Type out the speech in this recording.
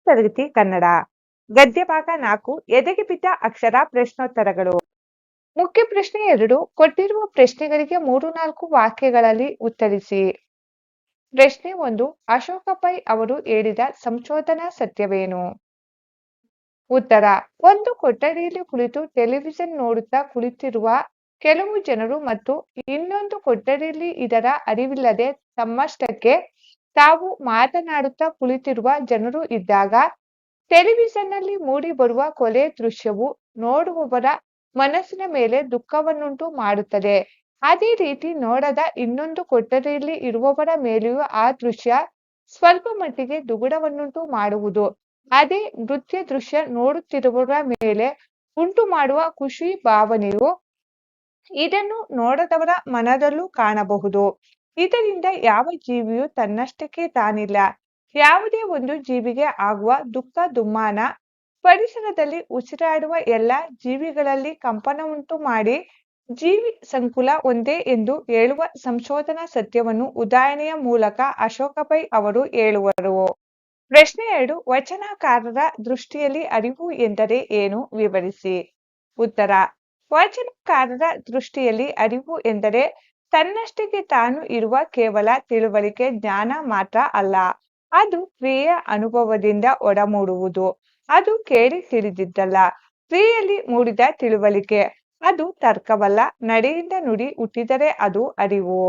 ತರಗತಿ ಕನ್ನಡ ಗದ್ಯ ಭಾಗ 4 ಎದೆಗೆ ಬಿದ್ದ ಅಕ್ಷರ ಪ್ರಶ್ನೋತ್ತರಗಳು. ಮುಖ್ಯ ಪ್ರಶ್ನೆ 2 ಕೊಟ್ಟಿರುವ ಪ್ರಶ್ನೆಗಳಿಗೆ 3-4 ವಾಕ್ಯಗಳಲ್ಲಿ ಉತ್ತರಿಸಿ. ಪ್ರಶ್ನೆ 1 ಅಶೋಕ ಪೈ ಅವರು ಹೇಳಿದ ಸಂಶೋಧನಾ ಸತ್ಯವೇನು? ಉತ್ತರ ಒಂದು ಕೊಠಡಿಯಲ್ಲಿ ಕುಳಿತು ಟೆಲಿವಿಷನ್ ನೋಡುತ್ತಾ ಕುಳಿತಿರುವ ಕೆಲವು ಜನರು ಮತ್ತು ಇನ್ನೊಂದು ಕೊಠಡಿಯಲ್ಲಿ ಇದರ ಅರಿವಿಲ್ಲದೆ ತಮ್ಮಷ್ಟಕ್ಕೆ ತಾವು ಮಾತನಾಡುತ್ತಾ ಕುಳಿತಿರುವ ಜನರು ಇದ್ದಾಗ ಟೆಲಿವಿಷನ್ನಲ್ಲಿ ಮೂಡಿ ಬರುವ ಕೊಲೆ ದೃಶ್ಯವು ನೋಡುವವರ ಮನಸ್ಸಿನ ಮೇಲೆ ದುಃಖವನ್ನುಂಟು ಮಾಡುತ್ತದೆ. ಅದೇ ರೀತಿ ನೋಡದ ಇನ್ನೊಂದು ಕೊಠಡಿಯಲ್ಲಿ ಇರುವವರ ಮೇಲೆಯೂ ಆ ದೃಶ್ಯ ಸ್ವಲ್ಪ ಮಟ್ಟಿಗೆ ದುಗುಡವನ್ನುಂಟು ಮಾಡುವುದು. ಅದೇ ನೃತ್ಯ ದೃಶ್ಯ ನೋಡುತ್ತಿರುವವರ ಮೇಲೆ ಉಂಟು ಮಾಡುವ ಖುಷಿ ಭಾವನೆಯು ಇದನ್ನು ನೋಡದವರ ಮನದಲ್ಲೂ ಕಾಣಬಹುದು. ಇದರಿಂದ ಯಾವ ಜೀವಿಯೂ ತನ್ನಷ್ಟಕ್ಕೆ ತಾನಿಲ್ಲ. ಯಾವುದೇ ಒಂದು ಜೀವಿಗೆ ಆಗುವ ದುಃಖ ದುಮ್ಮಾನ ಪರಿಸರದಲ್ಲಿ ಉಸಿರಾಡುವ ಎಲ್ಲ ಜೀವಿಗಳಲ್ಲಿ ಕಂಪನವುಂಟು ಮಾಡಿ ಜೀವಿ ಸಂಕುಲ ಒಂದೇ ಎಂದು ಹೇಳುವ ಸಂಶೋಧನಾ ಸತ್ಯವನ್ನು ಉದಾಹರಣೆಯ ಮೂಲಕ ಅಶೋಕ ಪೈ ಅವರು ಹೇಳುವರು. ಪ್ರಶ್ನೆ 2 ವಚನಕಾರರ ದೃಷ್ಟಿಯಲ್ಲಿ ಅರಿವು ಎಂದರೆ ಏನು ವಿವರಿಸಿ. ಉತ್ತರ ವಚನಕಾರರ ದೃಷ್ಟಿಯಲ್ಲಿ ಅರಿವು ಎಂದರೆ ತನ್ನಷ್ಟಕ್ಕೆ ತಾನು ಇರುವ ಕೇವಲ ತಿಳುವಳಿಕೆ ಜ್ಞಾನ ಮಾತ್ರ ಅಲ್ಲ. ಅದು ಕ್ರಿಯೆಯ ಅನುಭವದಿಂದ ಒಡಮೂಡುವುದು. ಅದು ಕೇಳಿ ತಿಳಿದಿದ್ದಲ್ಲ. ಕ್ರಿಯೆಯಲ್ಲಿ ಮೂಡಿದ ತಿಳುವಳಿಕೆ. ಅದು ತರ್ಕವಲ್ಲ. ನಡೆಯಿಂದ ನುಡಿ ಹುಟ್ಟಿದರೆ ಅದು ಅರಿವು.